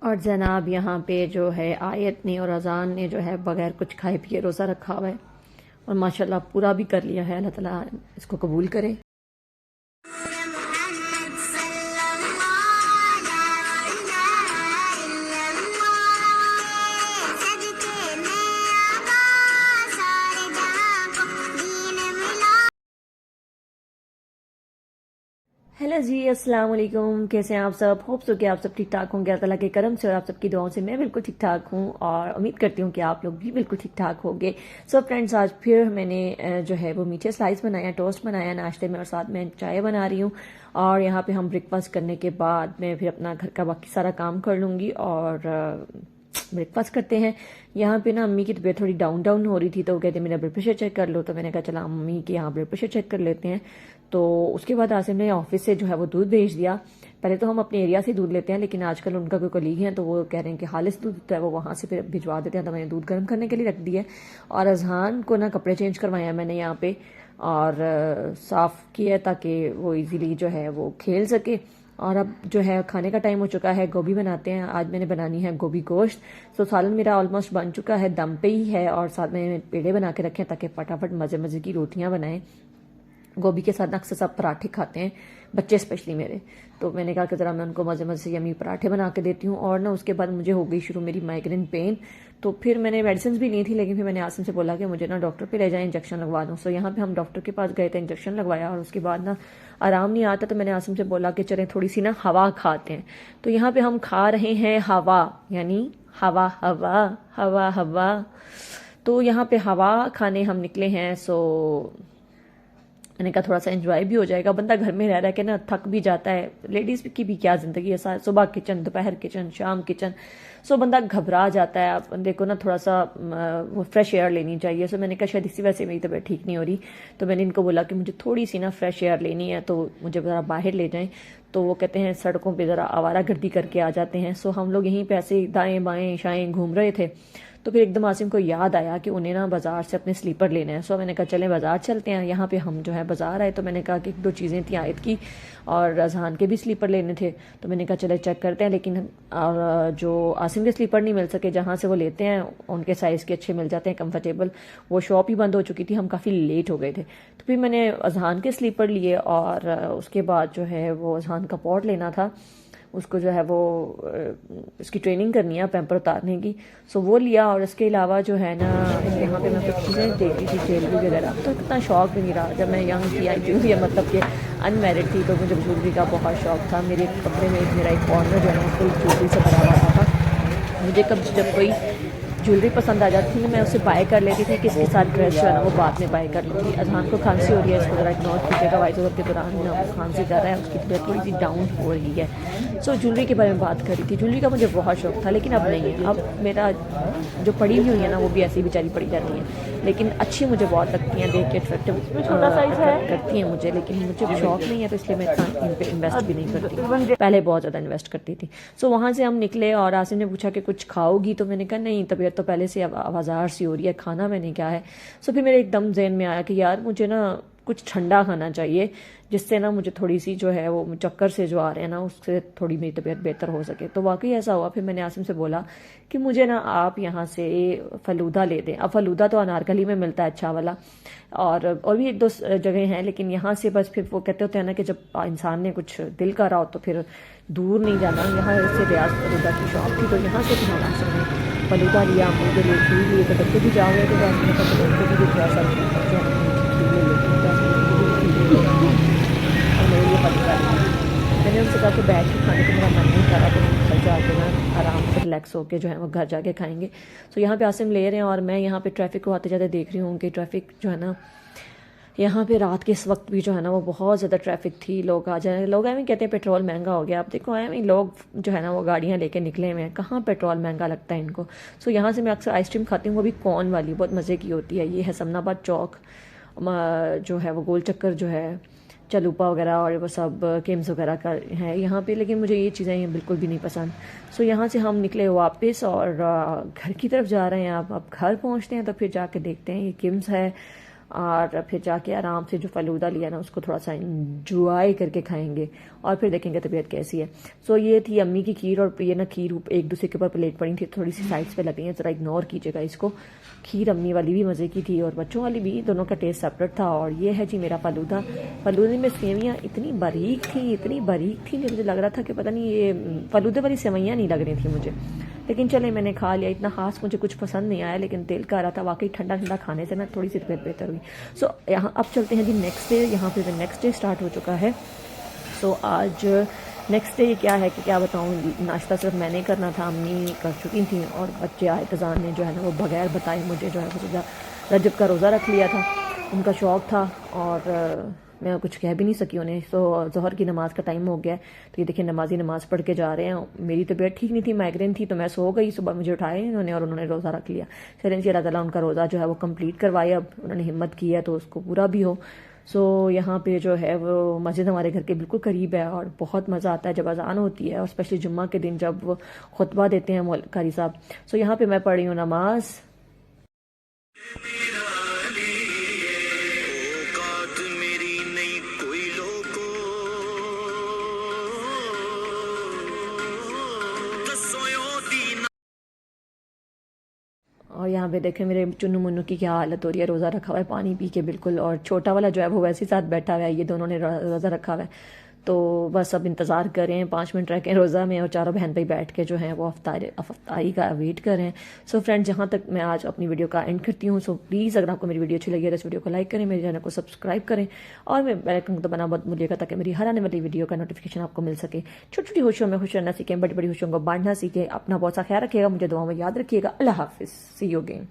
और जनाब यहाँ पे जो है आयत ने और अजान ने जो है बगैर कुछ खाए पिए रोज़ा रखा हुआ है और माशाल्लाह पूरा भी कर लिया है। अल्लाह ताला इसको कबूल करे। हेलो जी, अस्सलाम वालेकुम। कैसे हैं आप सब? होप सो कि आप सब ठीक ठाक होंगे अल्लाह ताला के करम से और आप सबकी दुआओं से मैं बिल्कुल ठीक ठाक हूँ और उम्मीद करती हूँ कि आप लोग भी बिल्कुल ठीक ठाक होंगे। सो फ्रेंड्स, आज फिर मैंने जो है वो मीठे स्लाइस बनाया, टोस्ट बनाया नाश्ते में और साथ में चाय बना रही हूँ। और यहाँ पे हम ब्रेकफास्ट करने के बाद मैं फिर अपना घर का बाकी सारा काम कर लूँगी और ब्रेकफास्ट करते हैं। यहाँ पे ना अम्मी की तबीयत थोड़ी डाउन डाउन हो रही थी तो वो कहते मेरा ब्लड प्रेशर चेक कर लो, तो मैंने कहा चला अम्मी के यहाँ ब्लड प्रेशर चेक कर लेते हैं। तो उसके बाद आसिम ने ऑफिस से जो है वो दूध भेज दिया। पहले तो हम अपने एरिया से दूध लेते हैं, लेकिन आजकल उनका कोई कलीग है तो वो कह रहे हैं कि खालिस दूध तो है वो वहाँ से फिर भिजवा देते हैं, तो मैंने दूध गर्म करने के लिए रख दिया। और अजहान को ना कपड़े चेंज करवाया मैंने यहाँ पे और साफ़ किया ताकि वो इजीली जो है वो खेल सके। और अब जो है खाने का टाइम हो चुका है, गोभी बनाते हैं। आज मैंने बनानी है गोभी गोश्त। तो सालन मेरा ऑलमोस्ट बन चुका है, दम पे ही है और साथ में पेड़े बना के रखे हैं ताकि फटाफट मज़े मज़े की रोटियां बनाएं। गोभी के साथ ना अक्सर सब पराठे खाते हैं बच्चे स्पेशली मेरे, तो मैंने कहा कि ज़रा मैं उनको मज़े मज़े से यमी पराठे बना के देती हूँ। और ना उसके बाद मुझे हो गई शुरू मेरी माइग्रेन पेन, तो फिर मैंने मेडिसिन भी ली थी, लेकिन फिर मैंने आसिम से बोला कि मुझे ना डॉक्टर पे ले जाए, इंजेक्शन लगवा दूँ। सो यहाँ पे हम डॉक्टर के पास गए थे, इंजेक्शन लगवाया और उसके बाद ना आराम नहीं आता, तो मैंने आसिम से बोला कि चलें थोड़ी सी ना हवा खाते हैं। तो यहाँ पे हम खा रहे हैं हवा, यानी हवा हवा हवा हवा। तो यहाँ पे हवा खाने हम निकले हैं। सो मैंने कहा थोड़ा सा एंजॉय भी हो जाएगा, बंदा घर में रह रहा के ना थक भी जाता है। लेडीज़ की भी क्या ज़िंदगी है, सुबह किचन, दोपहर किचन, शाम किचन। सो बंदा घबरा जाता है। आप बंदे को ना थोड़ा सा वो फ्रेश एयर लेनी चाहिए। सो मैंने कहा शायद इसी वजह से मेरी तबीयत ठीक नहीं हो रही, तो मैंने इनको बोला कि मुझे थोड़ी सी ना फ्रेश एयर लेनी है तो मुझे ज़रा बाहर ले जाएं। तो वो कहते हैं सड़कों पर ज़रा आवारागर्दी करके आ जाते हैं। सो हम लोग यहीं पे ऐसे दाएँ बाएँ शाएँ घूम रहे थे, तो फिर एकदम आसिम को याद आया कि उन्हें ना बाज़ार से अपने स्लीपर लेने हैं। सो मैंने कहा चलें बाज़ार चलते हैं। यहाँ पे हम जो है बाज़ार आए तो मैंने कहा कि एक दो चीज़ें थी आयत की और अजहान के भी स्लीपर लेने थे, तो मैंने कहा चले चेक करते हैं। लेकिन और जो आसिम के स्लीपर नहीं मिल सके, जहाँ से वो लेते हैं उनके साइज़ के अच्छे मिल जाते हैं कंफर्टेबल, वो शॉप ही बंद हो चुकी थी, हम काफ़ी लेट हो गए थे। तो फिर मैंने अजहान के स्लीपर लिए और उसके बाद जो है वो अजहान का पॉट लेना था, उसको जो है वो उसकी ट्रेनिंग करनी है पैम्पर उतारने की। सो वो लिया। और इसके अलावा जो है ना यहाँ पे मैं कुछ चीज़ें देख रही थी, ज्वेलरी वगैरह। तो इतना शौक भी नहीं रहा, जब मैं यंग थी आई थी, मतलब कि अनमेरिड थी, तो मुझे ज्वेलरी का बहुत शौक था। मेरे कपड़े में मेरा एक कॉर्नर जो है ना फुल ज्वेलरी से भरा हुआ था। मुझे कब जब कोई ज्वेलरी पसंद आ जाती थी मैं उसे बाय कर लेती थी कि इसके साथ ड्रेस जो है ना वो बाद में बाय कर लूँगी। अजहान को खांसी हो रही है, इसको ज़रा इग्नोर कीजिएगा, वाइजर के दौरान ना वो खांसी कर रहा है, उसकी तबीयत थोड़ी सी डाउन हो रही है। सो ज्वेलरी के बारे में बात कर रही थी। ज्वेलरी का मुझे बहुत शौक था, लेकिन अब नहीं है। अब मेरा जो पड़ी हुई है ना वो भी ऐसी बेचारी पड़ी रहती हैं, लेकिन अच्छी मुझे बहुत लगती हैं, देख के अट्रैक्टिव छोटा साइज है करती हैं मुझे, लेकिन मुझे शौक नहीं है तो इसलिए मैं इतना इन पे इन्वेस्ट भी नहीं करती। पहले बहुत ज़्यादा इन्वेस्ट करती थी। सो वहाँ से हम निकले और आसिम ने पूछा कि कुछ खाओगी, तो मैंने कहा नहीं, तबीयत तो पहले से आवाज़ार सी हो रही है, खाना मैंने क्या है। सो फिर मेरे एकदम जहन में आया कि यार मुझे ना कुछ ठंडा खाना चाहिए, जिससे ना मुझे थोड़ी सी जो है वो चक्कर से जो आ रहे हैं ना उससे थोड़ी मेरी तबीयत बेहतर हो सके। तो वाकई ऐसा हुआ। फिर मैंने आसिम से बोला कि मुझे ना आप यहाँ से फ़लूदा ले दें। अब फ़लूदा तो अनारकली में मिलता है अच्छा वाला, और भी एक दो जगह हैं, लेकिन यहाँ से बस फिर वो कहते होते हैं ना कि जब इंसान ने कुछ दिल का रहा हो तो फिर दूर नहीं जाना। यहाँ से रियाज फ़लूदा की शॉप थी, तो यहाँ से फिर आसिम ने फ़लूदा लिया, मुझे लिए खीर लिए। तो बच्चे भी जा रहे थे तो आसिम ने कहा बच्चे भी थोड़ा सा जो खीर ले लेते हैं, और मेरे लिए फलूदा लिया। मैंने उनसे कहा कि बैठ के खाने को मेरा मन नहीं कर रहा, तो मैं घर जाके ना आराम से रिलैक्स होकर जो है वो घर जाके खाएंगे। सो यहाँ पे आसिम ले रहे हैं और मैं यहाँ पे ट्रैफिक को आते जाते देख रही हूँ कि ट्रैफिक जो है ना यहाँ पे रात के इस वक्त भी जो है ना वो बहुत ज़्यादा ट्रैफिक थी। लोग आ जाए, लोग ऐਵੇਂ कहते हैं पेट्रोल महंगा हो गया। आप देखो ऐਵੇਂ लोग जो है ना वो गाड़ियाँ लेके निकले हुए हैं, कहाँ पेट्रोल महंगा लगता है इनको। सो यहाँ से मैं अक्सर आइसक्रीम खाती हूँ, वो भी कॉर्न वाली, बहुत मज़े की होती है। ये है समनाबाद चौक जो है वो गोल चक्कर जो है चलूपा वगैरह और वो सब केम्स वगैरह का है यहाँ पे, लेकिन मुझे ये चीज़ें ये बिल्कुल भी नहीं पसंद। सो यहाँ से हम निकले वापस और घर की तरफ जा रहे हैं। अब घर पहुँचते हैं तो फिर जाके देखते हैं ये किम्स है और फिर जाके आराम से जो फ़लूदा लिया ना उसको थोड़ा सा इंजॉय करके खाएंगे और फिर देखेंगे तबीयत कैसी है। सो ये थी अम्मी की खीर, और ये ना खीर एक दूसरे के ऊपर प्लेट पड़ी थी, थोड़ी सी साइड्स पे लगी है, ज़रा इग्नोर कीजिएगा इसको। खीर अम्मी वाली भी मज़े की थी और बच्चों वाली भी, दोनों का टेस्ट सेपरेट था। और ये है जी मेरा फ़लूदा। फ़लूदे में सेवइयाँ इतनी बारीक थी, इतनी बारीक थी, मुझे लग रहा था कि पता नहीं ये फ़लूदे वाली सेवइयाँ नहीं लग रही थी मुझे, लेकिन चले मैंने खा लिया। इतना खास मुझे कुछ पसंद नहीं आया, लेकिन दिल का आ रहा था, वाकई ठंडा ठंडा खाने से ना थोड़ी सी तबीयत बेहतर हुई। सो यहाँ अब चलते हैं जी नेक्स्ट डे। यहाँ पे नेक्स्ट डे स्टार्ट हो चुका है। सो आज नेक्स्ट डे क्या है कि क्या बताऊँ, नाश्ता सिर्फ मैंने करना था, अम्मी कर चुकी थी और बच्चे आए तजान ने जो है ना वो बगैर बताए मुझे जो है वो रजब का रोज़ा रख लिया था, उनका शौक़ था और मैं कुछ कह भी नहीं सकी उन्हें। सो ज़ोहर की नमाज़ का टाइम हो गया, तो ये देखिए नमाजी नमाज़ पढ़ के जा रहे हैं। मेरी तबीयत ठीक नहीं थी, माइग्रेन थी, तो मैं सो गई। सुबह मुझे उठाए इन्होंने और उन्होंने रोज़ा रख लिया। चलें जी, अल्लाह ताला उनका रोज़ा जो है वो कंप्लीट करवाए, अब उन्होंने हिम्मत की है तो उसको पूरा भी हो। सो यहाँ पे जो है वो मस्जिद हमारे घर के बिल्कुल करीब है और बहुत मज़ा आता है जब अज़ान होती है, और स्पेशली जुम्मा के दिन जब वो खुतबा देते हैं कारी साहब। सो यहाँ पे मैं पढ़ी हूँ नमाज। और यहाँ पे देखें मेरे चुन्नू मुन्नू की क्या हालत हो रही है, रोज़ा रखा हुआ है पानी पी के बिल्कुल, और छोटा वाला जो है वो वैसे ही साथ बैठा हुआ है, ये दोनों ने रोज़ा रखा हुआ है। तो बस अब इंतज़ार करें, 5 मिनट रह के रोज़ा में, और चारों बहन भाई बैठ के जो हैं वो अफ्तारी का वेट करें। सो फ्रेंड्स, जहाँ तक मैं आज अपनी वीडियो का एंड करती हूँ। सो प्लीज़ अगर आपको मेरी वीडियो अच्छी लगी है तो इस वीडियो को लाइक करें, मेरे चैनल को सब्सक्राइब करें और मैं बेल आइकन को दबाना मत भूलिएगा ताकि मेरी हर आने वाली वीडियो का नोटिफिकेशन आपको मिल सके। छोटी छोटी खुशियों में खुश रहना सीखें, बड़ी बड़ी खुशियों को बांटना सीखें। अपना बहुत सा ख्याल रखिएगा, मुझे दुआ में याद रखिएगा। अल्लाह हाफिज़, सी यू अगेन।